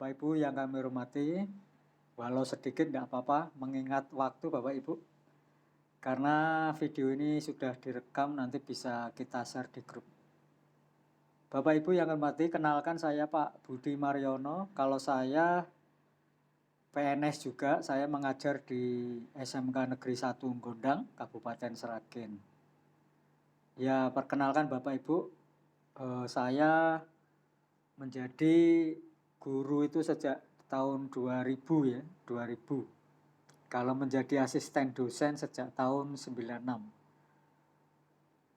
Bapak Ibu yang kami hormati, walau sedikit tidak apa-apa mengingat waktu Bapak Ibu. Karena video ini sudah direkam, nanti bisa kita share di grup. Bapak Ibu yang hormati, kenalkan saya Pak Budi Mariono. Kalau saya PNS juga, saya mengajar di SMK Negeri 1 Gondang, Kabupaten Sragen. Ya, perkenalkan Bapak Ibu, saya menjadi guru itu sejak tahun 2000 ya, 2000. Kalau menjadi asisten dosen sejak tahun 96.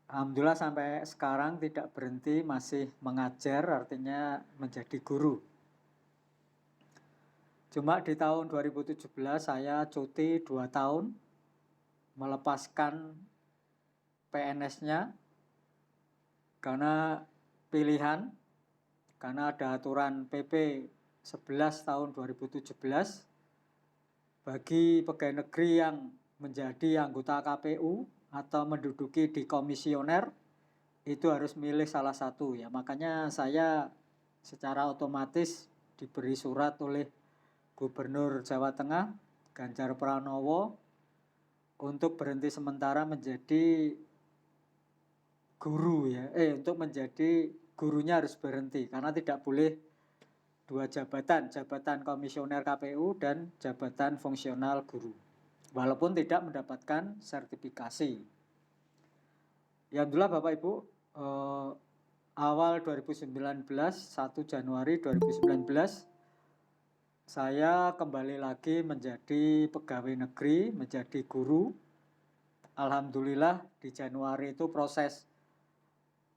Alhamdulillah sampai sekarang tidak berhenti, masih mengajar, artinya menjadi guru. Cuma di tahun 2017 saya cuti 2 tahun, melepaskan PNS-nya karena pilihan, karena ada aturan PP 11 tahun 2017 bagi pegawai negeri yang menjadi anggota KPU atau menduduki di komisioner itu harus milih salah satu ya. Makanya saya secara otomatis diberi surat oleh Gubernur Jawa Tengah Ganjar Pranowo untuk berhenti sementara menjadi guru ya. Untuk menjadi gurunya harus berhenti karena tidak boleh dua jabatan, jabatan komisioner KPU dan jabatan fungsional guru, walaupun tidak mendapatkan sertifikasi. Ya alhamdulillah Bapak Ibu, awal 2019, 1 Januari 2019, saya kembali lagi menjadi pegawai negeri, menjadi guru. Alhamdulillah di Januari itu proses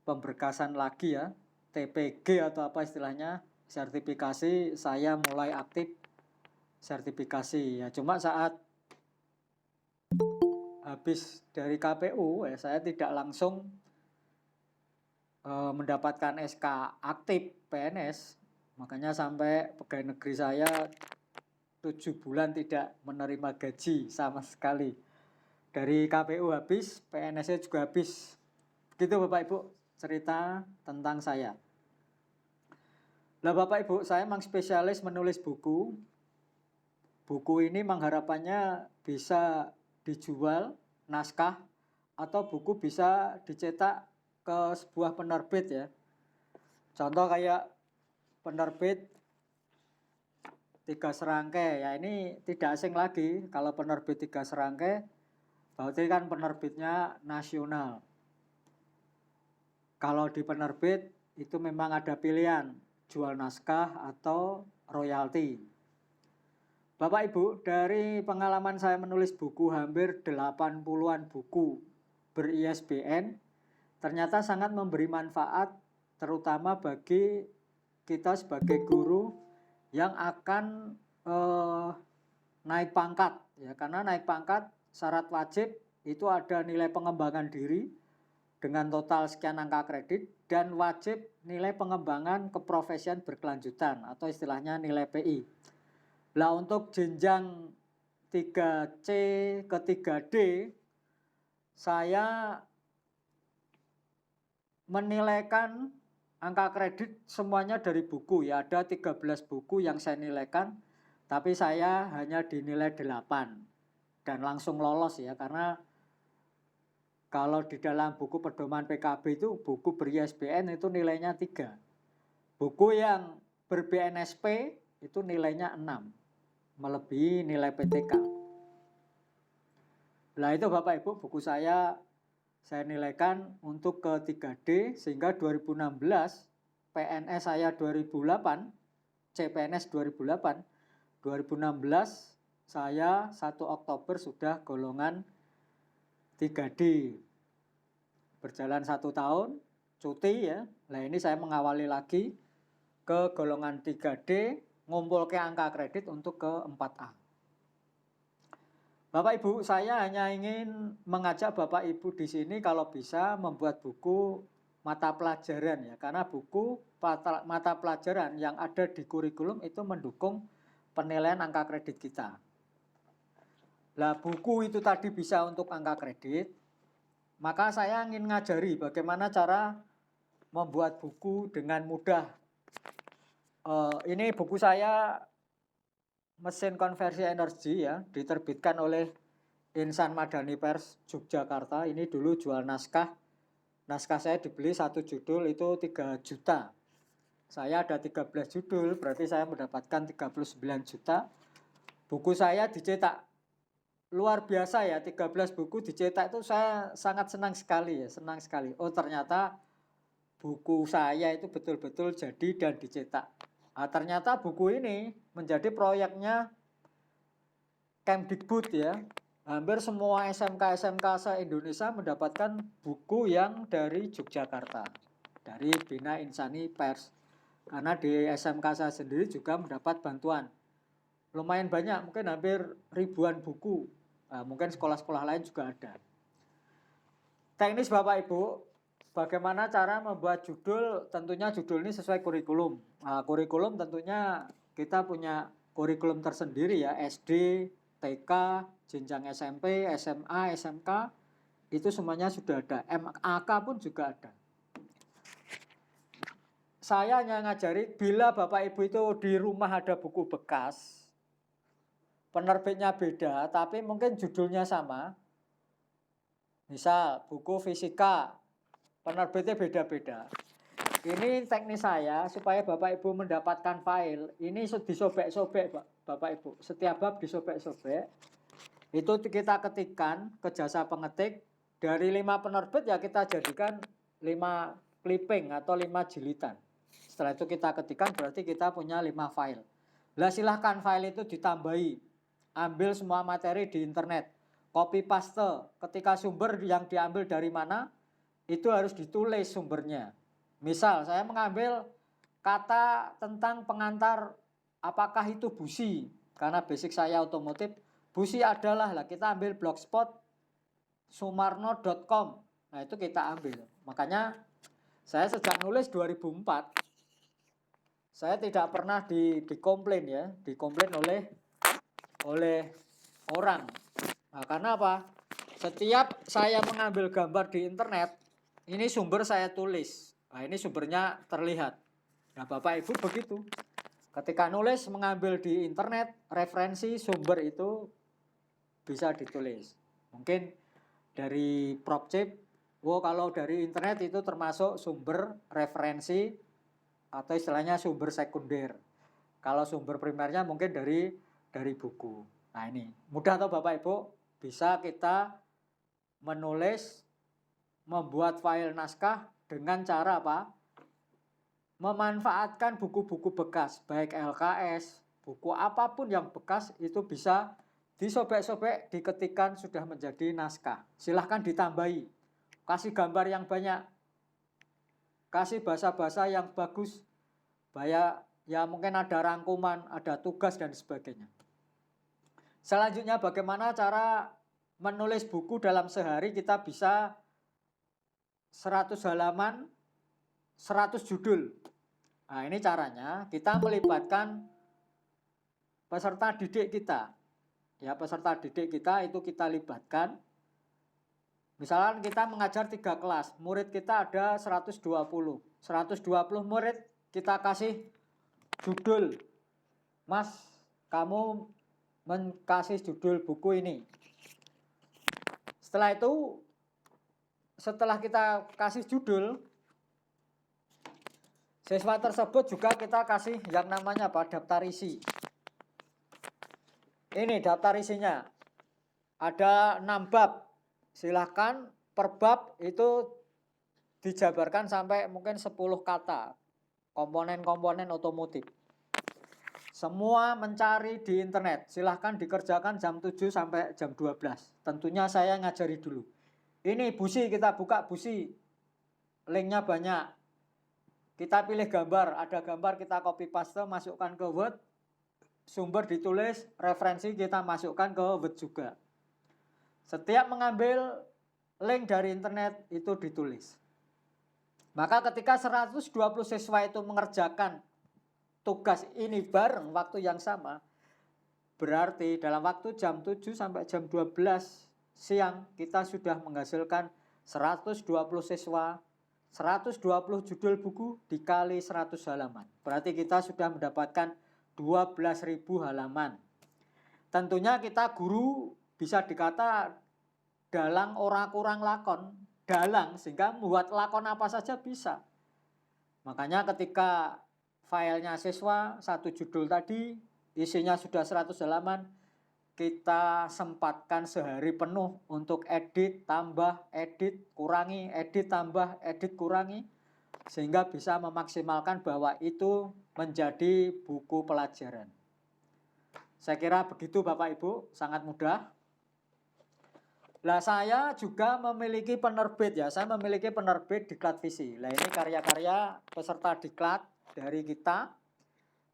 pemberkasan lagi ya, TPG atau apa istilahnya, sertifikasi, saya mulai aktif sertifikasi ya. Cuma saat habis dari KPU ya, saya tidak langsung mendapatkan SK aktif PNS. Makanya sampai pegawai negeri saya 7 bulan tidak menerima gaji sama sekali. Dari KPU habis, PNS-nya juga habis. Begitu Bapak Ibu cerita tentang saya. Nah Bapak Ibu, saya memang spesialis menulis buku. Buku ini mengharapannya bisa dijual, naskah, atau buku bisa dicetak ke sebuah penerbit ya. Contoh kayak penerbit 3 Serangkai, ya ini tidak asing lagi. Kalau penerbit 3 Serangkai, berarti kan penerbitnya nasional. Kalau di penerbit itu memang ada pilihan, jual naskah atau royalti. Bapak Ibu, dari pengalaman saya menulis buku hampir 80-an buku ber-ISBN, ternyata sangat memberi manfaat terutama bagi kita sebagai guru yang akan naik pangkat ya, karena naik pangkat syarat wajib itu ada nilai pengembangan diri dengan total sekian angka kredit dan wajib nilai pengembangan keprofesian berkelanjutan atau istilahnya nilai PI. Nah untuk jenjang 3C ke 3D saya menilaikan angka kredit semuanya dari buku ya, ada 13 buku yang saya nilaikan, tapi saya hanya dinilai 8 dan langsung lolos ya, karena kalau di dalam buku pedoman PKB itu buku ber-ISBN itu nilainya 3. Buku yang ber-BNSP itu nilainya 6, melebihi nilai PTK. Nah itu Bapak Ibu, buku saya nilaikan untuk ke 3D sehingga 2016 PNS saya 2008, CPNS 2008, 2016 saya 1 Oktober sudah golongan 3D. Berjalan 1 tahun, cuti ya. Nah ini saya mengawali lagi ke golongan 3D, ngumpul ke angka kredit untuk ke 4A. Bapak Ibu, saya hanya ingin mengajak Bapak Ibu di sini kalau bisa membuat buku mata pelajaran ya, karena buku mata pelajaran yang ada di kurikulum itu mendukung penilaian angka kredit kita. Nah, buku itu tadi bisa untuk angka kredit, maka saya ingin ngajari bagaimana cara membuat buku dengan mudah. Ini buku saya Mesin Konversi Energi ya, diterbitkan oleh Insan Madani Pers Yogyakarta. Ini dulu jual naskah. Naskah saya dibeli satu judul itu 3 juta. Saya ada 13 judul, berarti saya mendapatkan 39 juta. Buku saya dicetak luar biasa ya, 13 buku dicetak itu saya sangat senang sekali ya, senang sekali. Oh ternyata buku saya itu betul-betul jadi dan dicetak. Nah, ternyata buku ini menjadi proyeknya Kemdikbud ya. Hampir semua SMK-SMK se-Indonesia mendapatkan buku yang dari Yogyakarta, dari Bina Insani Pers. Karena di SMK saya sendiri juga mendapat bantuan. Lumayan banyak, mungkin hampir ribuan buku. Nah, mungkin sekolah-sekolah lain juga ada. Teknis Bapak Ibu, bagaimana cara membuat judul? Tentunya judul ini sesuai kurikulum. Nah, kurikulum tentunya kita punya kurikulum tersendiri ya, SD, TK, jenjang SMP, SMA, SMK, itu semuanya sudah ada. MAK pun juga ada. Saya hanya ngajari bila Bapak Ibu itu di rumah ada buku bekas, penerbitnya beda, tapi mungkin judulnya sama. Misal buku fisika, penerbitnya beda-beda. Ini teknis saya supaya Bapak Ibu mendapatkan file. Ini disobek-sobek Bapak Ibu. Setiap bab disobek-sobek. Itu kita ketikkan ke jasa pengetik. Dari 5 penerbit ya kita jadikan 5 clipping atau 5 jilitan. Setelah itu kita ketikkan berarti kita punya 5 file. Lah silahkan file itu ditambahi. Ambil semua materi di internet. Copy paste. Ketika sumber yang diambil dari mana, itu harus ditulis sumbernya. Misal saya mengambil kata tentang pengantar, apakah itu busi? Karena basic saya otomotif, busi adalah, lah kita ambil blogspot sumarno.com. Nah itu kita ambil. Makanya saya sejak nulis 2004, saya tidak pernah dikomplain ya, dikomplain oleh orang. Nah, karena apa? Setiap saya mengambil gambar di internet, ini sumber saya tulis. Nah, ini sumbernya terlihat. Nah, Bapak Ibu begitu. Ketika nulis mengambil di internet, referensi sumber itu bisa ditulis. Mungkin dari Propchip, kalau dari internet itu termasuk sumber referensi atau istilahnya sumber sekunder. Kalau sumber primernya mungkin dari buku. Nah, ini mudah atau Bapak Ibu? Bisa kita menulis, membuat file naskah dengan cara apa? Memanfaatkan buku-buku bekas, baik LKS, buku apapun yang bekas itu bisa disobek-sobek, diketikkan sudah menjadi naskah. Silahkan ditambahi, kasih gambar yang banyak, kasih bahasa-bahasa yang bagus, ya mungkin ada rangkuman, ada tugas dan sebagainya. Selanjutnya bagaimana cara menulis buku dalam sehari kita bisa 100 halaman, 100 judul. Nah ini caranya, kita melibatkan peserta didik kita. Ya peserta didik kita itu kita libatkan. Misalkan kita mengajar 3 kelas, murid kita ada 120. 120 murid kita kasih judul. Mas, kamu kasih judul buku ini. Setelah itu, setelah kita kasih judul, siswa tersebut juga kita kasih yang namanya apa? Daftar isi. Ini daftar isinya. Ada 6 bab. Silahkan per bab itu dijabarkan sampai mungkin 10 kata. Komponen-komponen otomotif. Semua mencari di internet. Silahkan dikerjakan jam 7 sampai jam 12. Tentunya saya ngajari dulu. Ini busi, kita buka busi. Linknya banyak. Kita pilih gambar. Ada gambar kita copy paste, masukkan ke Word. Sumber ditulis, referensi kita masukkan ke Word juga. Setiap mengambil link dari internet itu ditulis. Maka ketika 120 siswa itu mengerjakan tugas ini bareng waktu yang sama, berarti dalam waktu jam 7 sampai jam 12 siang kita sudah menghasilkan 120 siswa 120 judul buku dikali 100 halaman. Berarti kita sudah mendapatkan 12.000 halaman. Tentunya kita guru bisa dikata dalang ora kurang lakon, dalang sehingga membuat lakon apa saja bisa. Makanya ketika filenya siswa satu judul tadi isinya sudah 100 halaman, kita sempatkan sehari penuh untuk edit, tambah, edit, kurangi, edit, tambah, edit, kurangi, sehingga bisa memaksimalkan bahwa itu menjadi buku pelajaran. Saya kira begitu Bapak Ibu, sangat mudah. Nah, saya juga memiliki penerbit ya, saya memiliki penerbit Diklat Visi. Nah, ini karya-karya peserta Diklat dari kita.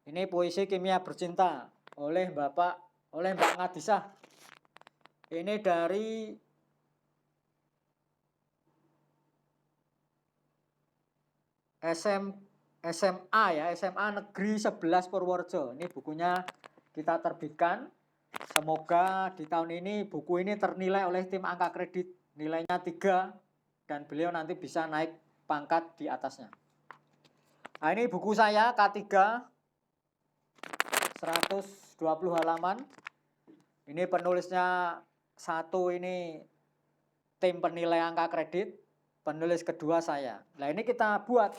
Ini puisi Kimia Bercinta oleh Mbak Ngadisah. Ini dari SMA ya, SMA Negeri 11 Purworejo. Ini bukunya kita terbitkan. Semoga di tahun ini buku ini ternilai oleh tim angka kredit. Nilainya 3 dan beliau nanti bisa naik pangkat di atasnya. Nah, ini buku saya K3 120 halaman. Ini penulisnya satu ini tim penilai angka kredit, penulis kedua saya. Nah, ini kita buat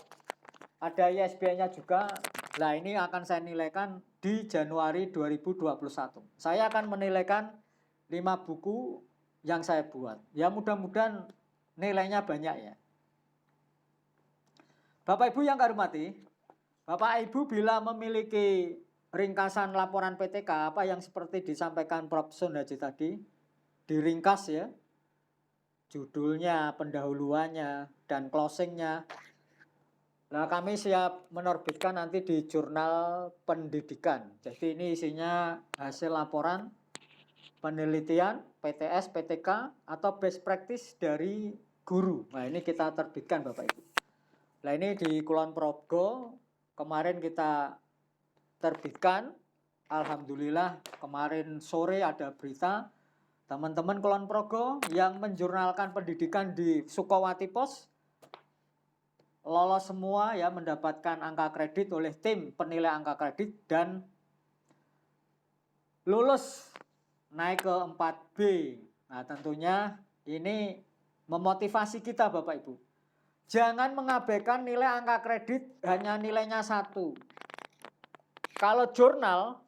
ada ISBN-nya juga. Nah, ini akan saya nilaikan di Januari 2021. Saya akan menilaikan 5 buku yang saya buat. Ya mudah-mudahan nilainya banyak ya. Bapak Ibu yang kami hormati, Bapak Ibu bila memiliki ringkasan laporan PTK apa yang seperti disampaikan Prof. Sundaji tadi, diringkas ya, judulnya, pendahuluannya, dan closingnya. Nah, kami siap menerbitkan nanti di jurnal pendidikan. Jadi ini isinya hasil laporan penelitian PTS, PTK, atau best practice dari guru. Nah, ini kita terbitkan Bapak Ibu. Nah, ini di Kulon Progo kemarin kita terbitkan. Alhamdulillah kemarin sore ada berita teman-teman Kulon Progo yang menjurnalkan pendidikan di Sukowati Pos lolos semua ya, mendapatkan angka kredit oleh tim penilai angka kredit dan lulus naik ke 4B. Nah, tentunya ini memotivasi kita Bapak Ibu. Jangan mengabaikan nilai angka kredit hanya nilainya 1. Kalau jurnal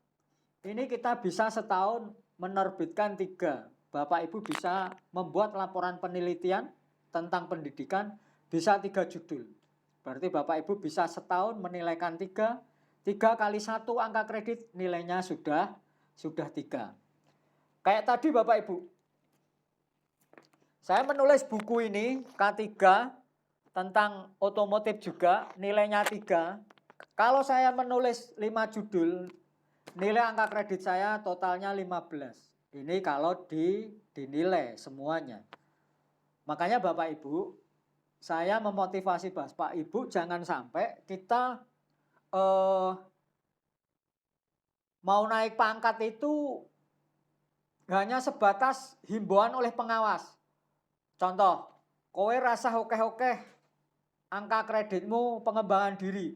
ini kita bisa setahun menerbitkan 3. Bapak Ibu bisa membuat laporan penelitian tentang pendidikan bisa 3 judul. Berarti Bapak Ibu bisa setahun menilaikan 3. 3 kali 1 angka kredit nilainya sudah 3. Kayak tadi Bapak Ibu, saya menulis buku ini K3 tentang otomotif juga, nilainya 3. Kalau saya menulis 5 judul, nilai angka kredit saya totalnya 15. Ini kalau dinilai semuanya. Makanya Bapak Ibu, saya memotivasi Bapak Ibu jangan sampai kita mau naik pangkat itu hanya sebatas himbauan oleh pengawas. Contoh, kowe rasa hokeh-hokeh angka kreditmu pengembangan diri.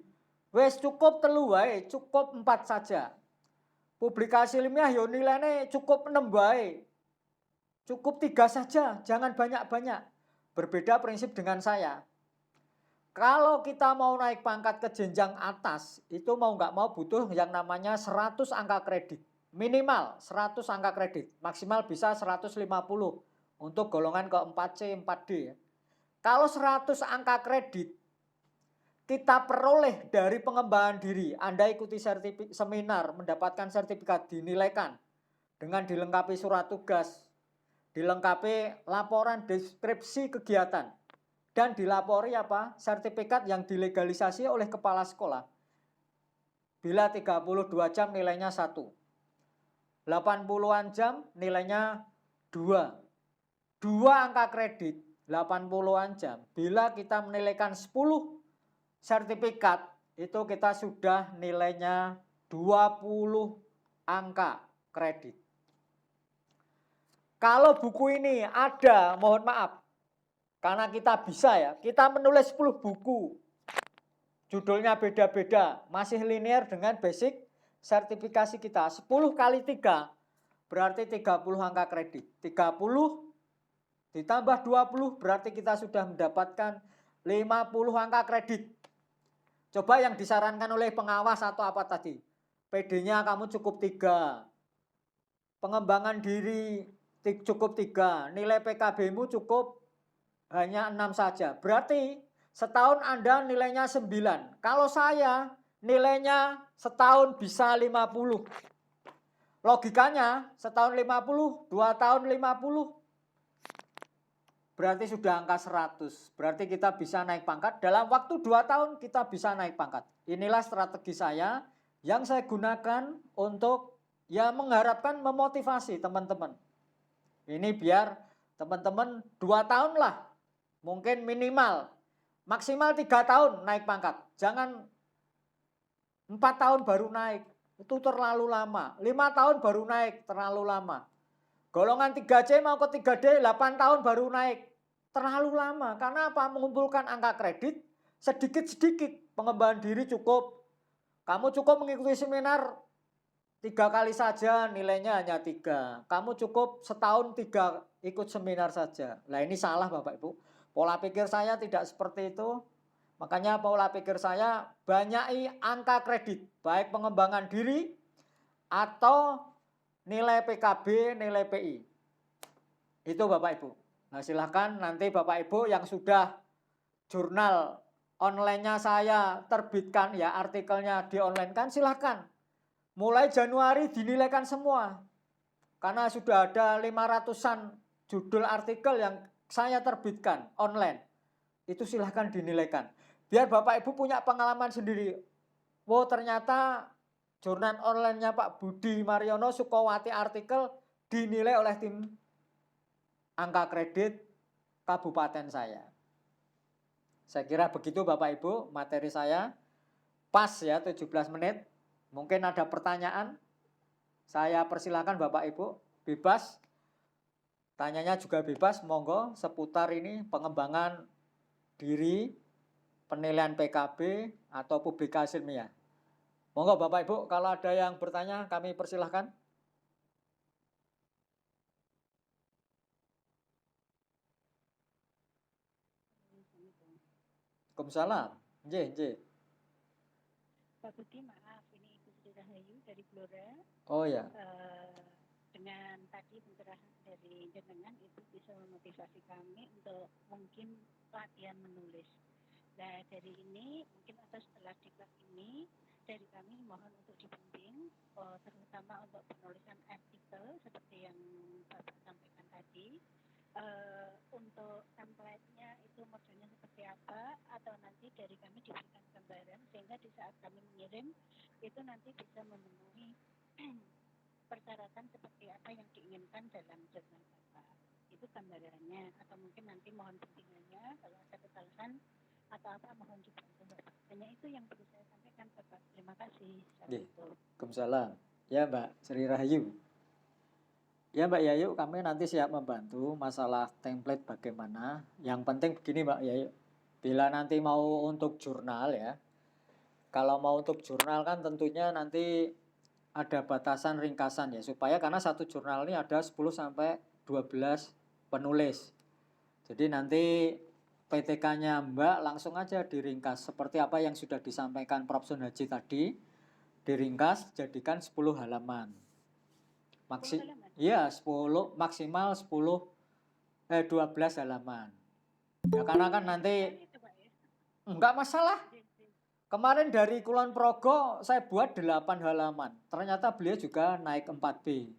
Wes cukup 3 wae, cukup 4 saja. Publikasi ilmiah yo nilainya cukup 6 wae. Cukup 3 saja, jangan banyak-banyak. Berbeda prinsip dengan saya. Kalau kita mau naik pangkat ke jenjang atas, itu mau nggak mau butuh yang namanya 100 angka kredit. Minimal 100 angka kredit, maksimal bisa 150 untuk golongan ke 4C, 4D. Kalau 100 angka kredit kita peroleh dari pengembangan diri, Anda ikuti seminar, mendapatkan sertifikat, dinilaikan dengan dilengkapi surat tugas, dilengkapi laporan deskripsi kegiatan, dan dilapori apa? Sertifikat yang dilegalisasi oleh kepala sekolah. Bila 32 jam nilainya 1. 80-an jam nilainya 2. 2 angka kredit 80-an jam. Bila kita menilaikan 10 sertifikat, itu kita sudah nilainya 20 angka kredit. Kalau buku ini ada, mohon maaf, Karena kita bisa ya, kita menulis 10 buku. Judulnya beda-beda, masih linear dengan basic sertifikasi kita. 10 kali 3 berarti 30 angka kredit. 30 ditambah 20 berarti kita sudah mendapatkan 50 angka kredit. Coba yang disarankan oleh pengawas atau apa tadi? PD-nya kamu cukup 3. Pengembangan diri cukup 3. Nilai PKB-mu cukup hanya 6 saja. Berarti setahun Anda nilainya 9. Kalau saya nilainya setahun bisa 50. Logikanya setahun 50, 2 tahun 50. Berarti sudah angka 100. Berarti kita bisa naik pangkat. Dalam waktu 2 tahun kita bisa naik pangkat. Inilah strategi saya yang saya gunakan untuk ya mengharapkan memotivasi teman-teman. Ini biar teman-teman 2 tahun lah. Mungkin minimal. Maksimal 3 tahun naik pangkat. Jangan 4 tahun baru naik. Itu terlalu lama. 5 tahun baru naik. Terlalu lama. Golongan 3C mau ke 3D 8 tahun baru naik. Terlalu lama. Karena apa? Mengumpulkan angka kredit sedikit-sedikit. Pengembangan diri cukup. Kamu cukup mengikuti seminar 3 kali saja, nilainya hanya 3. Kamu cukup setahun 3 ikut seminar saja. Nah ini salah Bapak Ibu. Pola pikir saya tidak seperti itu. Makanya pola pikir saya banyaki angka kredit. Baik pengembangan diri atau nilai PKB, nilai PI. Itu Bapak Ibu. Nah silahkan nanti Bapak Ibu yang sudah jurnal online-nya saya terbitkan ya, artikelnya di online kan silahkan. Mulai Januari dinilaikan semua. Karena sudah ada 500-an judul artikel yang saya terbitkan online. Itu silahkan dinilaikan. Biar Bapak Ibu punya pengalaman sendiri. Wow ternyata jurnal online-nya Pak Budi Mariono Sukowati artikel dinilai oleh tim angka kredit kabupaten saya. Saya kira begitu Bapak Ibu materi saya. Pas ya 17 menit. Mungkin ada pertanyaan. Saya persilakan Bapak Ibu bebas. Tanyanya juga bebas, monggo seputar ini pengembangan diri, penilaian PKB atau publikasi ilmiah. Monggo Bapak Ibu kalau ada yang bertanya kami persilahkan. Waalaikumsalam. Nggih. Pak Budi, maaf, ini Ibu Sri Rahayu dari Blora. Oh ya. Dengan tadi pencerahan dari jenengan itu bisa memotivasi kami untuk mungkin latihan menulis. Nah dari ini mungkin atas setelah diklat ini dari kami mohon untuk dibimbing terutama untuk penulisan artikel seperti yang Bapak sampaikan tadi. Untuk template-nya itu modelnya seperti apa atau nanti dari kami diberikan gambaran sehingga di saat kami mengirim itu nanti bisa memenuhi persyaratan seperti apa yang diinginkan dalam jurnal Bapak. Itu gambarannya atau mungkin nanti mohon bimbingannya kalau ada kesalahan atau apa mohon dibantu Bapak. Hanya itu yang perlu saya sampaikan Bapak. Terima kasih. Waalaikumsalam. Ya Mbak Sri Rahayu. Ya Mbak Yayu, kami nanti siap membantu masalah template bagaimana. Yang penting begini Mbak Yayu, bila nanti mau untuk jurnal ya, kalau mau untuk jurnal kan tentunya nanti ada batasan ringkasan ya, supaya karena satu jurnal ini ada 10 sampai 12 penulis. Jadi nanti PTK-nya Mbak langsung aja diringkas seperti apa yang sudah disampaikan Prof. Sun Haji tadi, diringkas jadikan 10 halaman. Iya, 10 maksimal 12 halaman. Ya karena kan nanti enggak masalah. Kemarin dari Kulon Progo saya buat 8 halaman. Ternyata beliau juga naik 4B.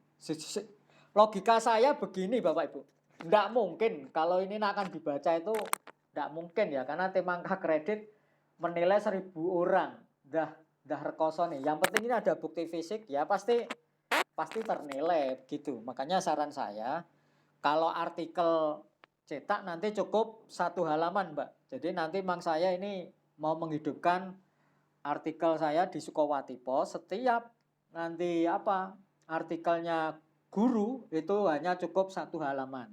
Logika saya begini Bapak Ibu. Enggak mungkin kalau ini akan dibaca itu enggak mungkin ya karena tim angka kredit menilai 1000 orang. Dah rekoso nih. Yang penting ini ada bukti fisik ya pasti ternilai gitu. Makanya saran saya kalau artikel cetak nanti cukup 1 halaman Mbak. Jadi nanti Mang saya ini mau menghidupkan artikel saya di Sukowati Pos. Setiap nanti artikelnya guru itu hanya cukup 1 halaman.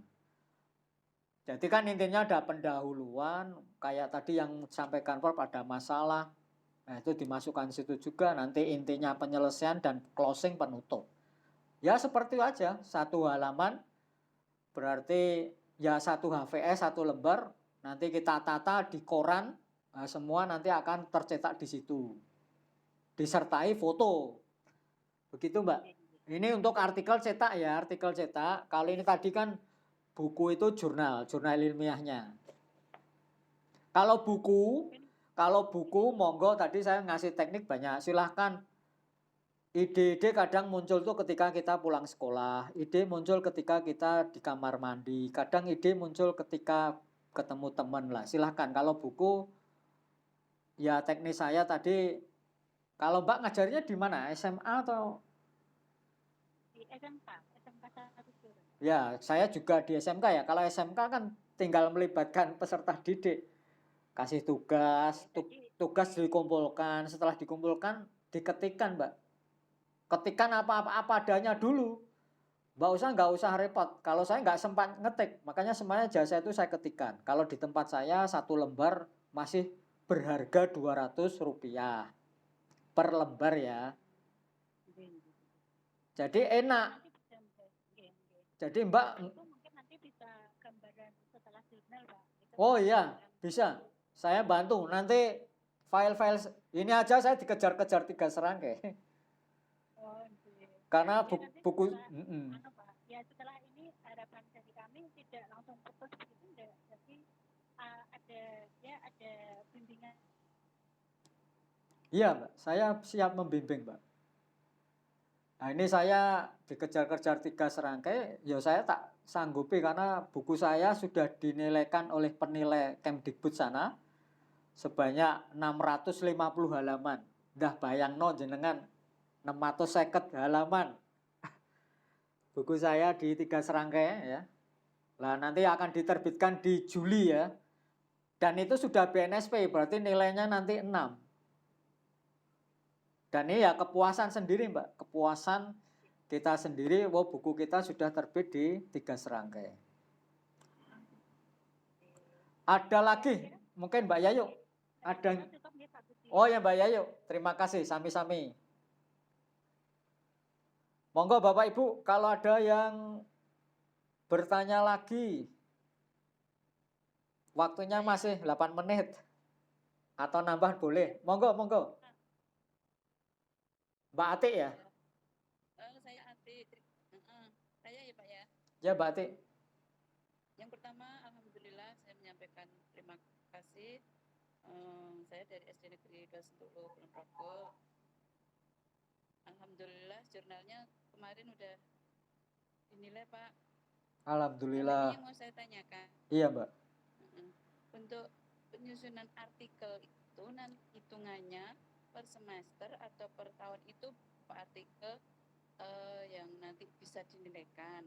Jadi kan intinya ada pendahuluan, kayak tadi yang sampaikan Prof ada masalah, nah itu dimasukkan situ juga, nanti intinya penyelesaian dan closing penutup. Ya seperti itu aja, satu halaman berarti ya satu HVS, satu lembar, nanti kita tata di koran, nah semua nanti akan tercetak di situ. Disertai foto. Begitu Mbak. Ini untuk artikel cetak ya, artikel cetak. Kalau ini tadi kan buku itu jurnal ilmiahnya. Kalau buku monggo tadi saya ngasih teknik banyak. Silahkan ide-ide kadang muncul tuh ketika kita pulang sekolah, ide muncul ketika kita di kamar mandi, kadang ide muncul ketika ketemu teman lah. Silahkan kalau buku ya teknis saya tadi, kalau Mbak ngajarnya di mana? SMA atau? Di SMK 1 Ya, saya juga di SMK ya. Kalau SMK kan tinggal melibatkan peserta didik. Kasih tugas, tugas dikumpulkan, setelah dikumpulkan diketikkan Mbak. Ketikan apa adanya dulu. Nggak usah repot. Kalau saya nggak sempat ngetik, makanya semuanya jasa itu saya ketikan. Kalau di tempat saya satu lembar masih berharga Rp200 per lembar ya. Jadi enak. Jadi Mbak. Itu mungkin nanti bisa gambaran setelah jurnal Pak. Oh iya, bisa. Saya bantu. Nanti file-file ini aja saya dikejar-kejar 3 serangkai. Oh, Karena buku Pak, ya setelah ini harapan dari kami tidak langsung putus gitu enggak, tapi ada bimbingan. Iya Mbak, saya siap membimbing Mbak. Nah ini saya dikejar-kejar 3 serangkai, ya saya tak sanggupi karena buku saya sudah dinilaikan oleh penilai Kemdikbud sana sebanyak 650 halaman. Dah bayangno jenengan 650 halaman. Buku saya di 3 serangkai ya. Nah nanti akan diterbitkan di Juli ya. Dan itu sudah BNSP berarti nilainya nanti 6. Dan ini ya kepuasan sendiri Mbak. Kepuasan kita sendiri, buku kita sudah terbit di 3 serangkai. Ada lagi mungkin Mbak Yayu. Ada. Oh ya Mbak Yayu, terima kasih sami-sami. Monggo Bapak Ibu kalau ada yang bertanya lagi. Waktunya masih 8 menit. Atau nambah boleh. Monggo, monggo. Mbak Atik ya? Saya Atik. Saya ya Pak ya. Ya Mbak Atik. Yang pertama, alhamdulillah saya menyampaikan terima kasih. Saya dari SD Negeri 2 Sentul Kulon Progo. Alhamdulillah jurnalnya kemarin udah dinilai Pak. Alhamdulillah. Ini mau saya tanyakan. Iya Mbak. Untuk penyusunan artikel itu nanti hitungannya per semester atau per tahun itu Pak artikel yang nanti bisa dinilaikan.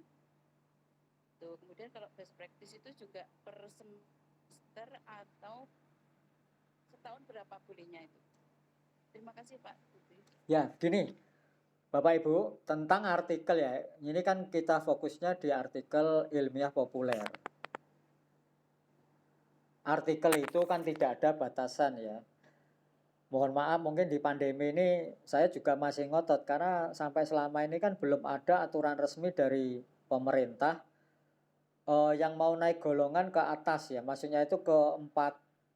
Tuh, kemudian kalau best practice itu juga per semester atau setahun berapa bolehnya itu? Terima kasih Pak. Ya, gini. Bapak Ibu, tentang artikel ya, ini kan kita fokusnya di artikel ilmiah populer. Artikel itu kan tidak ada batasan ya. Mohon maaf mungkin di pandemi ini saya juga masih ngotot karena sampai selama ini kan belum ada aturan resmi dari pemerintah yang mau naik golongan ke atas ya. Maksudnya itu ke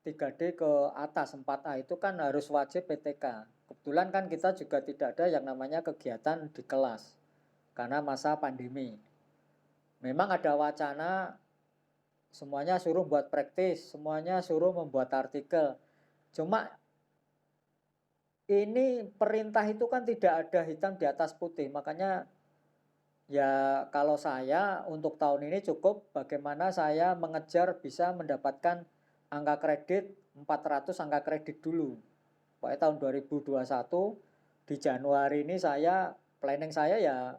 3D ke atas, 4A itu kan harus wajib PTK. Kebetulan kan kita juga tidak ada yang namanya kegiatan di kelas karena masa pandemi. Memang ada wacana semuanya suruh buat praktis, semuanya suruh membuat artikel. Cuma ini perintah itu kan tidak ada hitam di atas putih, makanya ya kalau saya untuk tahun ini cukup bagaimana saya mengejar bisa mendapatkan angka kredit 400 angka kredit dulu. Pokoknya tahun 2021 di Januari ini saya planning saya ya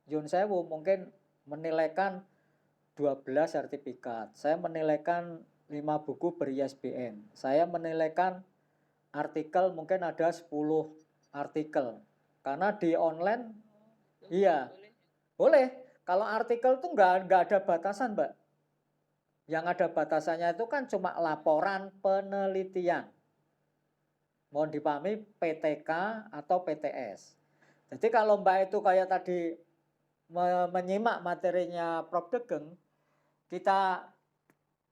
Yun Sewu mungkin menilaikan 12 sertifikat. Saya menilaikan 5 buku ber-ISBN. Saya menilaikan artikel mungkin ada 10 artikel. Karena di online iya. Boleh. Kalau artikel tuh nggak ada batasan, Mbak. Yang ada batasannya itu kan cuma laporan penelitian. Mohon dipahami PTK atau PTS. Jadi kalau Mbak itu kayak tadi menyimak materinya Prof. Degeng, kita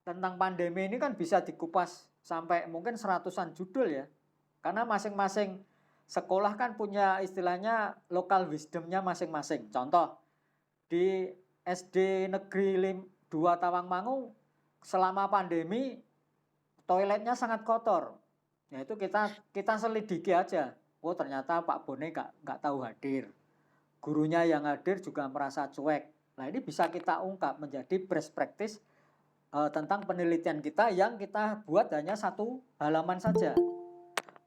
tentang pandemi ini kan bisa dikupas sampai mungkin seratusan judul ya. Karena masing-masing sekolah kan punya istilahnya local wisdomnya masing-masing. Contoh, di SD Negeri 2 Tawangmangu selama pandemi toiletnya sangat kotor. Ya itu kita selidiki aja. Oh ternyata Pak Bone nggak tahu hadir. Gurunya yang hadir juga merasa cuek. Nah ini bisa kita ungkap menjadi best practice tentang penelitian kita yang kita buat hanya 1 halaman saja.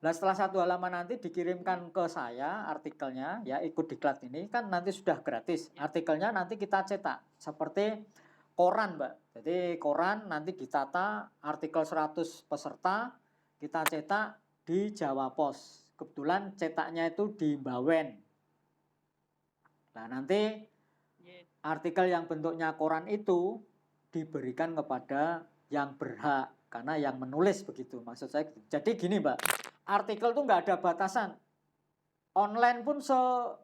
Nah setelah 1 halaman nanti dikirimkan ke saya artikelnya, ya ikut diklat ini kan nanti sudah gratis. Artikelnya nanti kita cetak seperti koran Mbak. Jadi koran nanti ditata artikel 100 peserta kita cetak di Jawa Pos. Kebetulan cetaknya itu di Bawen. Nah nanti artikel yang bentuknya koran itu diberikan kepada yang berhak karena yang menulis begitu maksud saya. Jadi gini Mbak, artikel itu nggak ada batasan. Online pun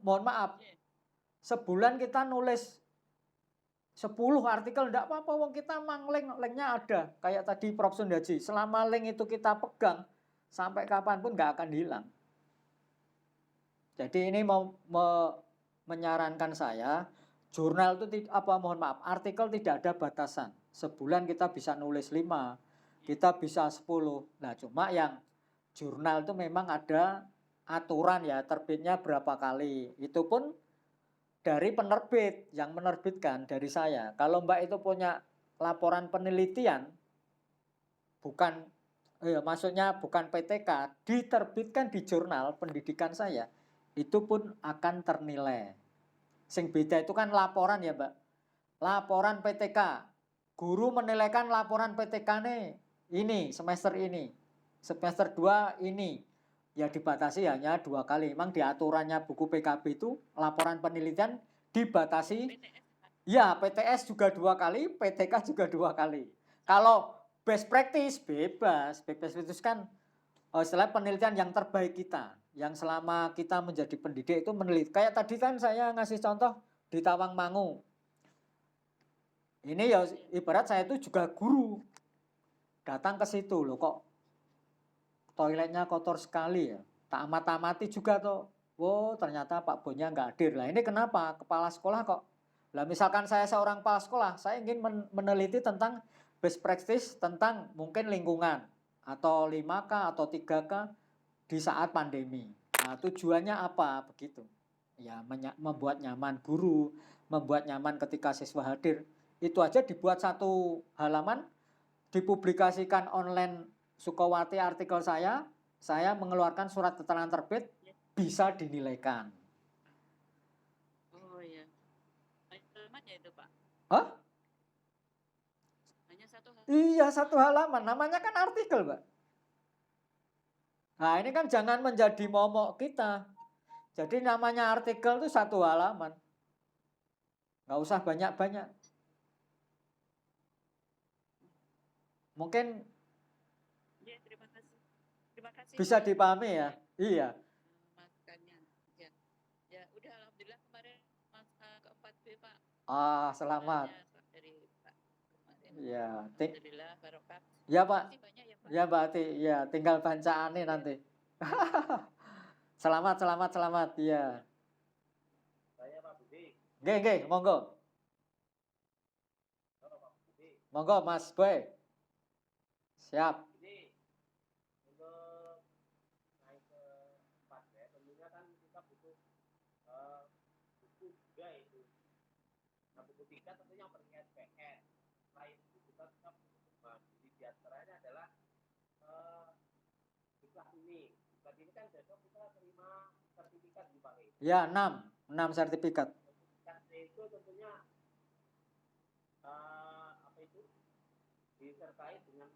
mohon maaf, sebulan kita nulis 10 artikel enggak apa-apa, wong kita mang linknya ada. Kayak tadi Prof. Sundaji, selama link itu kita pegang sampai kapanpun nggak akan hilang. Jadi ini mau menyarankan saya, jurnal itu mohon maaf, artikel tidak ada batasan. Sebulan kita bisa nulis 5, kita bisa 10. Nah, cuma yang jurnal itu memang ada aturan ya, terbitnya berapa kali. Itu pun dari penerbit yang menerbitkan dari saya. Kalau Mbak itu punya laporan penelitian, maksudnya bukan PTK, diterbitkan di jurnal pendidikan saya, itu pun akan ternilai. Sing beda itu kan laporan ya Mbak. Laporan PTK, guru menilaikan laporan PTK ini semester ini, semester 2 ini. Ya dibatasi hanya 2 kali. Memang di aturannya buku PKB itu laporan penelitian dibatasi. Ya PTS juga 2 kali, PTK juga 2 kali. Kalau best practice bebas itu kan istilah penelitian yang terbaik kita. Yang selama kita menjadi pendidik itu meneliti. Kayak tadi kan saya ngasih contoh di Tawangmangu. Ini ya ibarat saya itu juga guru. Datang ke situ loh kok toiletnya kotor sekali ya. Tak amat-amati juga tuh. Oh ternyata Pak Bonya nggak hadir. Lah ini kenapa? Kepala sekolah kok. Lah misalkan saya seorang kepala sekolah, saya ingin meneliti tentang best practice tentang mungkin lingkungan. Atau 5K atau 3K di saat pandemi. Nah tujuannya apa? Begitu. Ya membuat nyaman guru, membuat nyaman ketika siswa hadir. Itu aja dibuat 1 halaman, dipublikasikan online Sukowati artikel saya mengeluarkan surat keterangan terbit, bisa dinilaikan. Oh iya. Halaman ya itu Pak? Hah? Hanya 1 halaman? Iya 1 halaman, namanya kan artikel Mbak. Nah ini kan jangan menjadi momok kita. Jadi namanya artikel itu 1 halaman. Nggak usah banyak-banyak. Mungkin Ya, terima kasih. Terima kasih. bisa dipahami ya. Iya. Makanya ya. Ya, udah alhamdulillah kemarin Mas keempat B Pak. Selamat. Dari Pak kemarin. Iya. Alhamdulillah barokah. Ya Pak. Banyak ya Pak. Ya Mbak Ati. Ya tinggal bacaannya nanti. Selamat. Iya. Saya Pak Budi. Nggih, monggo. Monggo Mas Boy. Siap. Ini untuk naik ke 4 ya, tentunya kan kita butuh buku juga itu. Nah buku 3 tentunya seperti SPN. Selain itu kita butuh jadi di antaranya adalah buka ini. Buka ini kan besok kita terima sertifikat di Pak. Ya 6 sertifikat. Sertifikat itu tentunya apa itu disertai dengan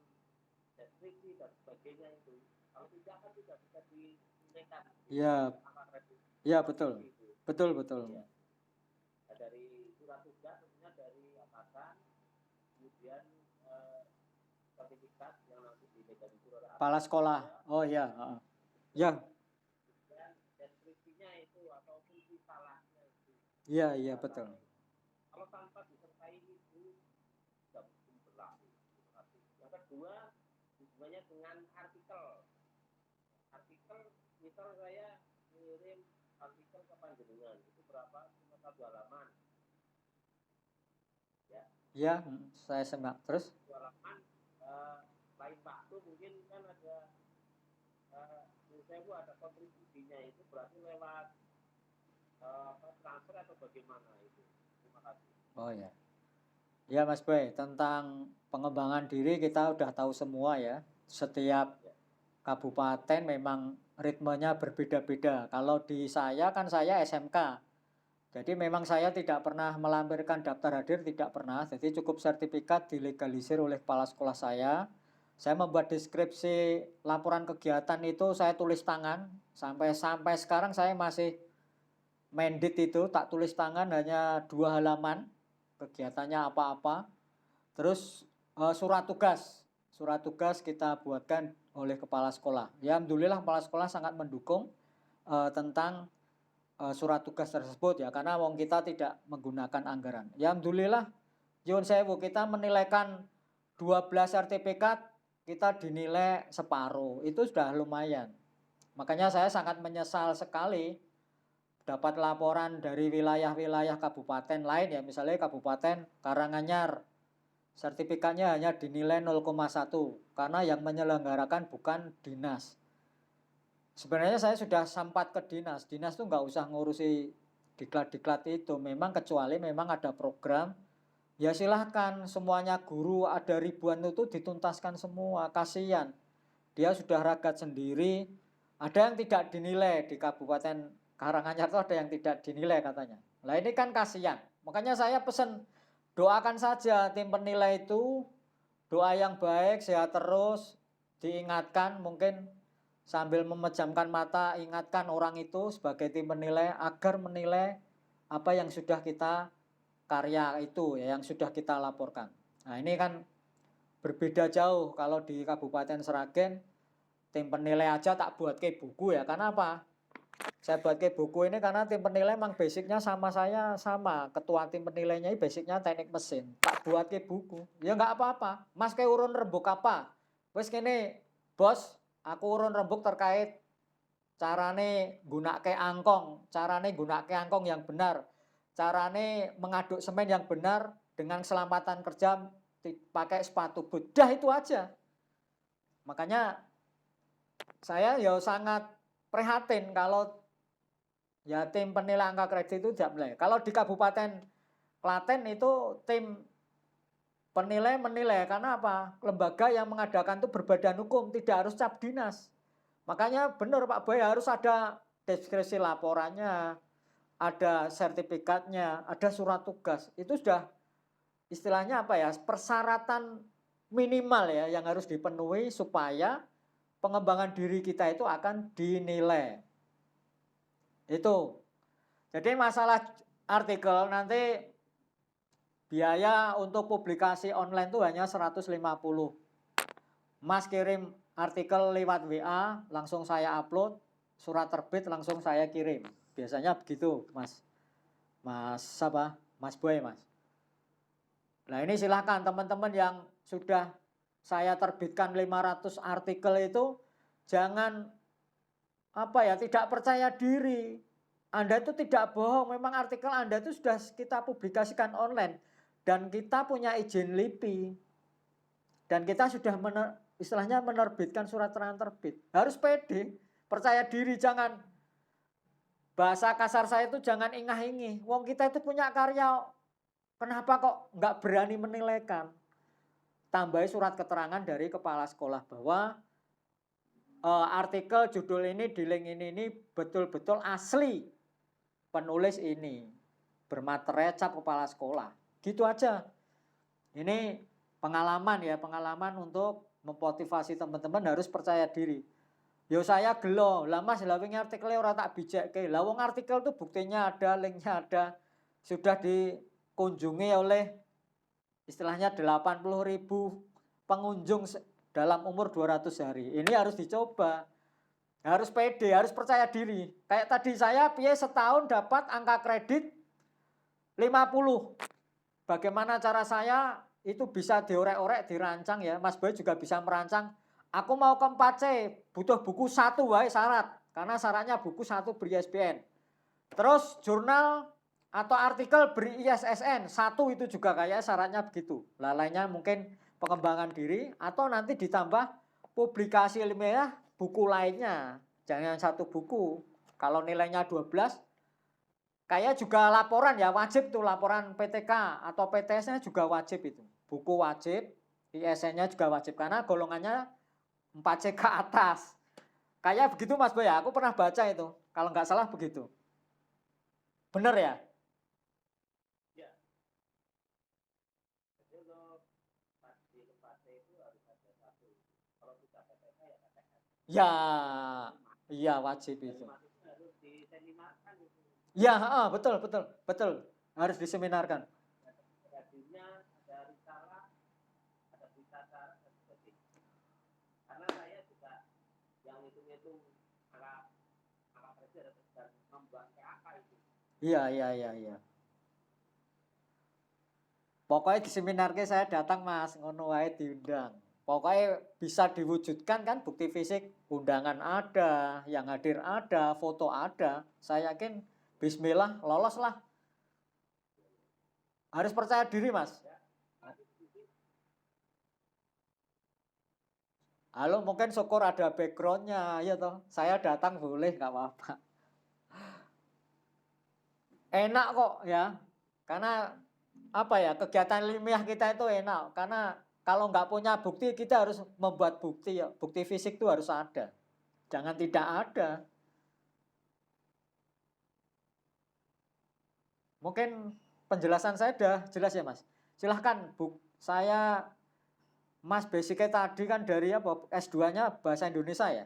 deskripsi dan sebagainya itu. Kalau tidak kan tidak bisa dinilaikan. Iya. Iya betul. Betul. Ya. Nah, dari surat tugas tentunya dari atasan, kemudian Mendikbud oleh Kepala sekolah. Oh ya, ya, dan deskripsinya itu atau fungsi salahnya itu. iya betul. Kalau tanpa disertai itu tidak mungkin berlaku. Yang kedua, hubungannya dengan artikel. Artikel, misal saya mengirim artikel ke panjenengan itu berapa? Cuma 1 halaman. Ya, Ya, saya semak terus. 1 halaman. Lain waktu mungkin kan ada saya ada kontribusinya itu berarti lewat transfer atau bagaimana itu. Terima kasih. Oh ya. Ya Mas Boy, tentang pengembangan diri kita udah tahu semua ya. Setiap kabupaten memang ritmenya berbeda-beda. Kalau di saya kan saya SMK. Jadi memang saya tidak pernah melampirkan daftar hadir, tidak pernah. Jadi cukup sertifikat dilegalisir oleh kepala sekolah saya. Saya membuat deskripsi laporan kegiatan itu saya tulis tangan. Sampai sekarang saya masih mendit itu, tak tulis tangan hanya 2 halaman. Kegiatannya apa-apa. Terus surat tugas kita buatkan oleh kepala sekolah. Ya alhamdulillah kepala sekolah sangat mendukung tentang surat tugas tersebut ya, karena wong kita tidak menggunakan anggaran. Ya alhamdulillah nyuwun sewu, kita menilaikan 12 sertifikat, kita dinilai separuh. Itu sudah lumayan. Makanya saya sangat menyesal sekali dapat laporan dari wilayah-wilayah kabupaten lain ya, misalnya Kabupaten Karanganyar, sertifikatnya hanya dinilai 0,1 karena yang menyelenggarakan bukan dinas. Sebenarnya saya sudah sampat ke dinas tuh nggak usah ngurusi diklat-diklat itu, memang kecuali memang ada program, ya silahkan semuanya guru, ada ribuan itu dituntaskan semua, kasihan. Dia sudah ragat sendiri, ada yang tidak dinilai di Kabupaten Karanganyar itu, ada yang tidak dinilai katanya. Nah ini kan kasihan. Makanya saya pesan, doakan saja tim penilai itu, doa yang baik, sehat terus, diingatkan mungkin sambil memejamkan mata, ingatkan orang itu sebagai tim penilai agar menilai apa yang sudah kita karya itu ya, yang sudah kita laporkan. Nah ini kan berbeda jauh kalau di Kabupaten Sragen, tim penilai aja tak buat ke buku ya. Karena apa? Saya buat ke buku ini karena tim penilai memang basicnya sama saya, sama. Ketua tim penilainya ini basicnya teknik mesin. Tak buat ke buku. Ya nggak apa-apa. Mas ke urun rembuk apa? Wes kene, bos, aku urun rembuk terkait carane gunake angkong, carane gunake angkong yang benar, carane mengaduk semen yang benar dengan keselamatan kerja pakai sepatu boot. Dah itu aja. Makanya saya ya sangat prihatin kalau ya tim penilai angka kredit itu tidak menilai. Kalau di Kabupaten Klaten itu tim penilai menilai karena apa? Lembaga yang mengadakan itu berbadan hukum, tidak harus cap dinas. Makanya benar Pak Boy, harus ada deskripsi laporannya, ada sertifikatnya, ada surat tugas. Itu sudah istilahnya apa ya? Persyaratan minimal ya yang harus dipenuhi supaya pengembangan diri kita itu akan dinilai. Itu. Jadi masalah artikel nanti biaya untuk publikasi online itu hanya 150. Mas kirim artikel lewat WA, langsung saya upload, surat terbit langsung saya kirim. Biasanya begitu, Mas. Mas Boy, Mas. Nah, ini silahkan teman-teman yang sudah saya terbitkan 500 artikel itu jangan tidak percaya diri. Anda itu tidak bohong, memang artikel Anda itu sudah kita publikasikan online dan kita punya izin LIPI. Dan kita sudah istilahnya menerbitkan surat keterangan terbit. Harus pede, percaya diri, jangan bahasa kasar saya itu jangan ingah-ingih. Wong kita itu punya karya, kenapa kok nggak berani menilaikan? Tambahi surat keterangan dari kepala sekolah bahwa artikel judul ini di link ini betul-betul asli penulis ini, bermaterai cap kepala sekolah. Gitu aja. Ini pengalaman untuk memotivasi teman-teman harus percaya diri. Yo saya gelo, lah Mas lha wingi artikelnya ora tak bijekke. Lah wong artikel tuh buktinya ada, linknya ada, sudah dikunjungi oleh istilahnya 80.000 pengunjung dalam umur 200 hari. Ini harus dicoba. Harus pede, harus percaya diri. Kayak tadi saya piye setahun dapat angka kredit 50. Bagaimana cara saya itu bisa diorek-orek, dirancang ya. Mas Boy juga bisa merancang. Aku mau ke 4C, butuh buku 1 wae syarat. Karena syaratnya buku 1 ber-ISBN. Terus jurnal atau artikel ber-ISSN 1 itu juga kayak syaratnya begitu. Lainnya mungkin pengembangan diri atau nanti ditambah publikasi ilmiah buku lainnya. Jangan 1 buku. Kalau nilainya 12, kayak juga laporan ya, wajib tuh laporan PTK atau PTS-nya juga wajib itu. Buku wajib, ISN-nya juga wajib karena golongannya 4C ke atas. Kayak begitu Mas Boy ya, aku pernah baca itu. Kalau nggak salah begitu. Bener ya? Ya. Jadi untuk di tempat itu harus ada 1. Kalau tidak PTK ya KTS. Ya, iya wajib itu. Maksudnya harus diseminarkan itu. Ya, betul, betul, betul. Harus diseminarkan. Hadirnya ada risalah, ada berita acara dan sebagainya. Karena saya juga yang hitung-hitung angka presiden dan membuat PAK itu. Iya. Pokoknya di seminar saya datang Mas, ngono wae diundang. Pokoknya bisa diwujudkan kan bukti fisik, undangan ada, yang hadir ada, foto ada. Saya yakin bismillah lolos lah. Harus percaya diri Mas. Halo, mungkin syukur ada backgroundnya, ya toh. Saya datang boleh, nggak apa-apa. Enak kok ya, karena apa ya, kegiatan ilmiah kita itu enak. Karena kalau nggak punya bukti, kita harus membuat bukti ya. Bukti fisik itu harus ada. Jangan tidak ada. Mungkin penjelasan saya sudah jelas ya Mas. Silahkan, saya Mas basicnya tadi kan dari apa? S2-nya bahasa Indonesia ya?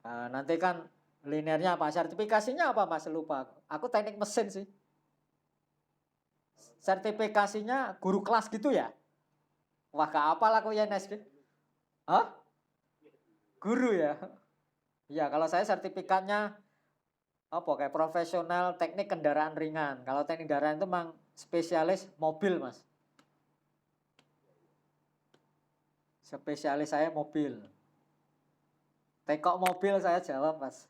Nah, nanti kan linearnya apa? Sertifikasinya apa Mas? Lupa. Aku teknik mesin sih. Sertifikasinya guru kelas gitu ya? Wah, gak apal aku ya SD. Hah? Guru ya? Iya, kalau saya sertifikatnya apa kayak profesional teknik kendaraan ringan. Kalau teknik kendaraan itu memang spesialis mobil Mas. Spesialis saya mobil. Tekok mobil saya jawab Mas.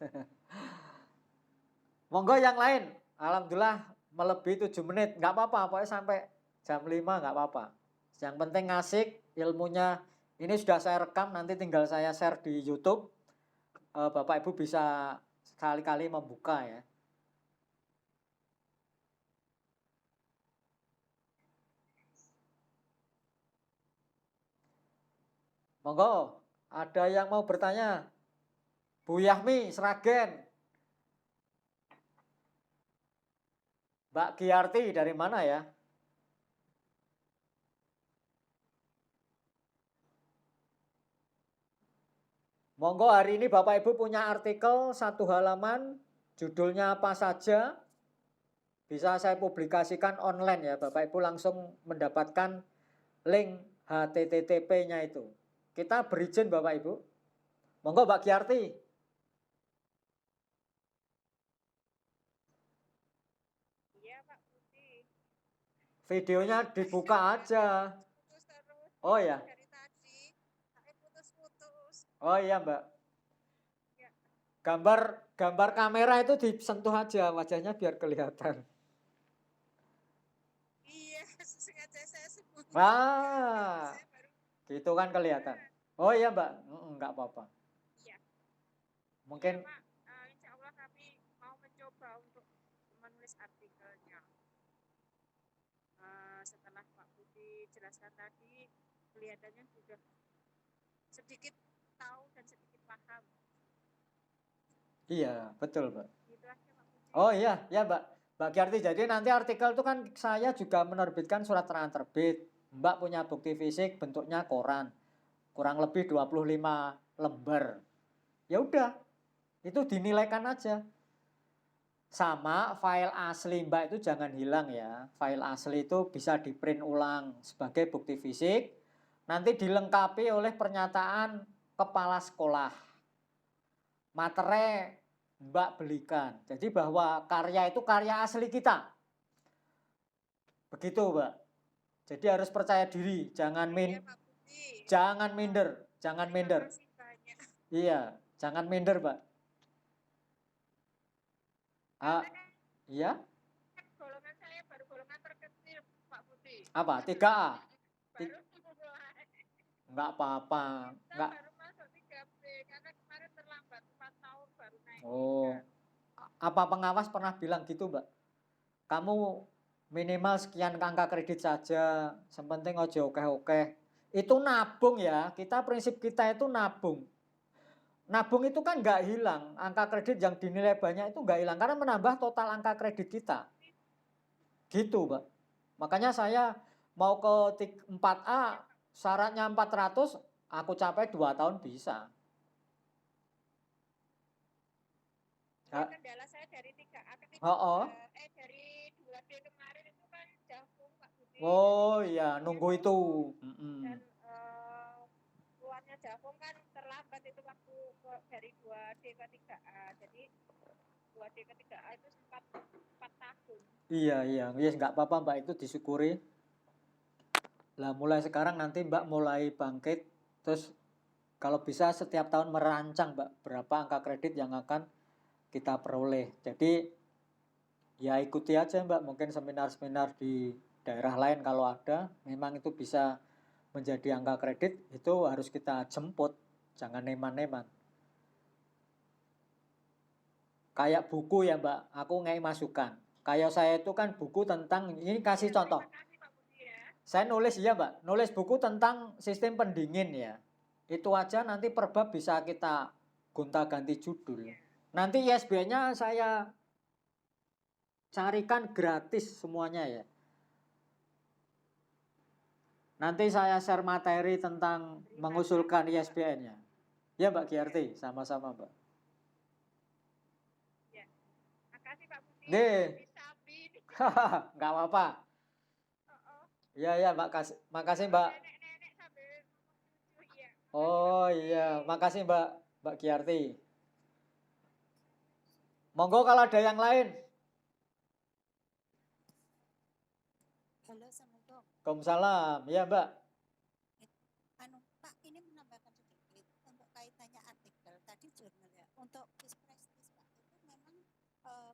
Monggo yang lain. Alhamdulillah melebihi 7 menit. Nggak apa-apa, pokoknya sampai jam 5 nggak apa-apa. Yang penting ngasih ilmunya. Ini sudah saya rekam, nanti tinggal saya share di YouTube. Bapak Ibu bisa sekali-kali membuka ya. Monggo, ada yang mau bertanya? Bu Yahmi, Sragen. Mbak Giarti dari mana ya? Monggo, hari ini Bapak Ibu punya artikel 1 halaman, judulnya apa saja, bisa saya publikasikan online ya. Bapak Ibu langsung mendapatkan link HTTP-nya itu. Kita berizin Bapak Ibu. Monggo Mbak Giarti. Iya Pak Budi. Videonya dibuka aja. Putus terus. Oh ya. Dari tadi, saya putus-putus. Oh iya Mbak. Ya. Gambar kamera itu disentuh aja wajahnya biar kelihatan. Iya, sengaja saya sebut. Wah, Saya baru gitu kan kelihatan. Oh iya Mbak, enggak apa-apa. Iya. Mungkin Pak, insya Allah kami mau mencoba untuk menulis artikelnya. Setelah Pak Budi jelaskan tadi, kelihatannya sudah sedikit tahu dan sedikit paham. iya, betul Mbak. Gitu aja Pak Budi. Oh iya, ya Mbak Giarti. Jadi nanti artikel itu kan saya juga menerbitkan surat terangan terbit. Mbak punya bukti fisik bentuknya koran. Kurang lebih 25 lembar. Ya udah, itu dinilaikan aja. Sama file asli Mbak itu jangan hilang ya. File asli itu bisa di print ulang sebagai bukti fisik. nanti dilengkapi oleh pernyataan kepala sekolah. Materai Mbak belikan. Jadi bahwa karya itu karya asli kita. Begitu, Mbak. Jadi harus percaya diri, jangan jangan minder, jangan minder. Iya, jangan minder, Mbak. Iya. Golongan saya baru golongan terkecil, Pak Budi. Apa? 3A. Baru mulai. Enggak apa-apa. Enggak. Baru masuk 3B karena kemarin terlambat 4 tahun baru naik. Oh. Apa pengawas pernah bilang gitu, Mbak? Kamu minimal sekian angka kredit saja, sepenting ojo oke-oke. Itu nabung ya, prinsip kita itu nabung. Nabung itu kan nggak hilang, angka kredit yang dinilai banyak itu nggak hilang, karena menambah total angka kredit kita. Gitu, Mbak. Makanya saya mau ke 4A, syaratnya 400, aku capai 2 tahun bisa. Kendala saya dari 3A ke 3B, dari 2D kemarin itu kan jauh, Pak Budi. Oh iya, nunggu itu. Dan keluarnya Javong kan terlambat itu waktu dari 2D ke 3A. Jadi 2D ke 3A itu 4 tahun. Iya, yes, nggak apa-apa Mbak, itu disyukuri. Lah mulai sekarang nanti Mbak mulai bangkit, terus kalau bisa setiap tahun merancang Mbak berapa angka kredit yang akan kita peroleh. Jadi ya ikuti aja Mbak, mungkin seminar-seminar di daerah lain kalau ada, memang itu bisa menjadi angka kredit, itu harus kita jemput, jangan neman-neman. Kayak buku ya Mbak, aku ngei masukan. Kayak saya itu kan buku tentang, ini kasih contoh. Saya nulis ya Mbak, nulis buku tentang sistem pendingin ya. Itu aja nanti per bab bisa kita gonta-ganti judul. Nanti ISBN-nya saya carikan gratis semuanya ya. Nanti saya share materi tentang mengusulkan ISBN-nya. Ya Mbak Giarti, sama-sama Mbak. Ya. Makasih Pak Budi. Nggak apa-apa. Iya, makasih Mbak. Nenek sambil ya. Oh iya, makasih Mbak Giarti. Monggo kalau ada yang lain. Halo, Assalamualaikum. Waalaikumsalam. Ya Mbak. Pak, ini menambahkan sedikit untuk kaitannya artikel tadi jurnal ya. Untuk prestis Pak, itu memang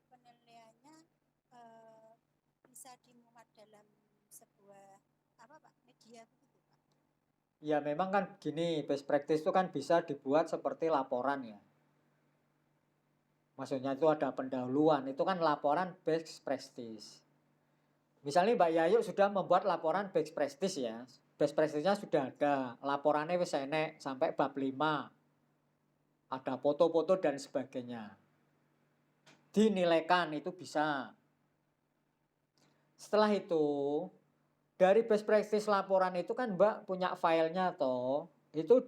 penilaiannya bisa dimuat dalam sebuah media begitu Pak. Ya memang kan gini, best practice itu kan bisa dibuat seperti laporan ya. Maksudnya itu ada pendahuluan, itu kan laporan best practice. Misalnya Mbak Yayu sudah membuat laporan best practice ya. Best practice-nya sudah ada, laporannya wis enek sampai bab 5. Ada foto-foto dan sebagainya. Dinilaikan itu bisa. Setelah itu, dari best practice laporan itu kan Mbak punya filenya toh, itu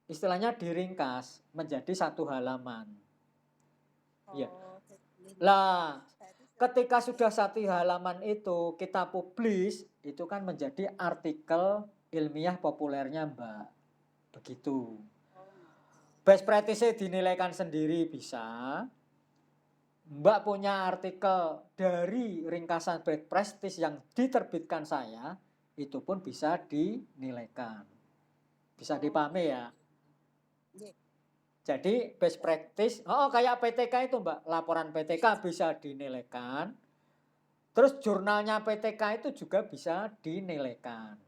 istilahnya diringkas menjadi 1 halaman. Ya. Lah, ketika sudah 1 halaman itu kita publish, itu kan menjadi artikel ilmiah populernya Mbak. Begitu. Best practice dinilaikan sendiri bisa. Mbak punya artikel dari ringkasan best practice yang diterbitkan saya, itu pun bisa dinilaikan. Bisa dipahami ya. Jadi best practice, kayak PTK itu Mbak, laporan PTK bisa dinilaikan. Terus jurnalnya PTK itu juga bisa dinilaikan.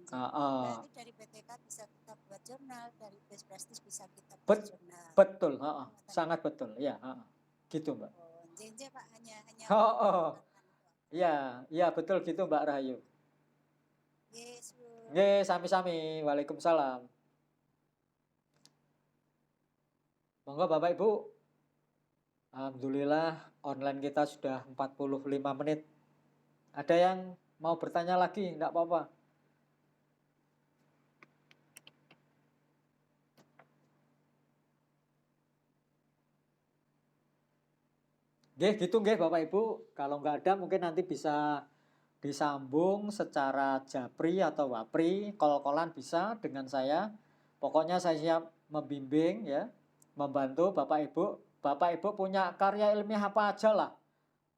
Berarti dari PTK bisa kita buat jurnal, dari best practice bisa kita buat jurnal. Betul, sangat betul, ya, gitu Mbak. Pak hanya. Ya betul gitu Mbak Rahayu. Yes, sami-sami. Waalaikumsalam. Monggo Bapak Ibu. Alhamdulillah online kita sudah 45 menit. Ada yang mau bertanya lagi? Enggak apa-apa. Gitu Bapak Ibu. Kalau enggak ada mungkin nanti bisa disambung secara japri atau wapri, kol-kolan bisa dengan saya. Pokoknya saya siap membimbing ya, membantu Bapak Ibu. Bapak Ibu punya karya ilmiah apa aja lah.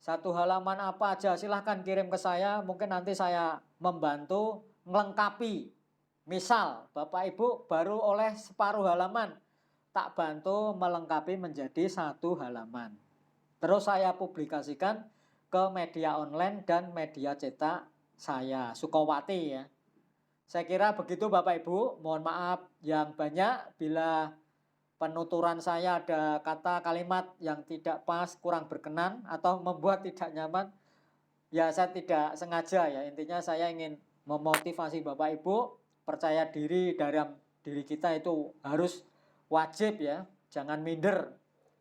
Satu halaman apa aja silahkan kirim ke saya, mungkin nanti saya membantu melengkapi. Misal Bapak Ibu baru oleh separuh halaman, tak bantu melengkapi menjadi 1 halaman. Terus saya publikasikan ke media online dan media cetak saya, Sukowati ya. Saya kira begitu Bapak Ibu, mohon maaf yang banyak bila penuturan saya ada kata kalimat yang tidak pas, kurang berkenan atau membuat tidak nyaman. Ya saya tidak sengaja ya, intinya saya ingin memotivasi Bapak Ibu, percaya diri dalam diri kita itu harus wajib ya, jangan minder.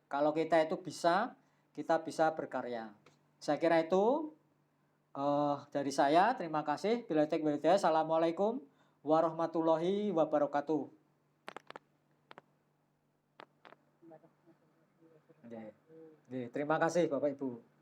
Kalau kita itu bisa, kita bisa berkarya. Saya kira itu dari saya, terima kasih. Assalamualaikum warahmatullahi wabarakatuh. Terima kasih Bapak Ibu.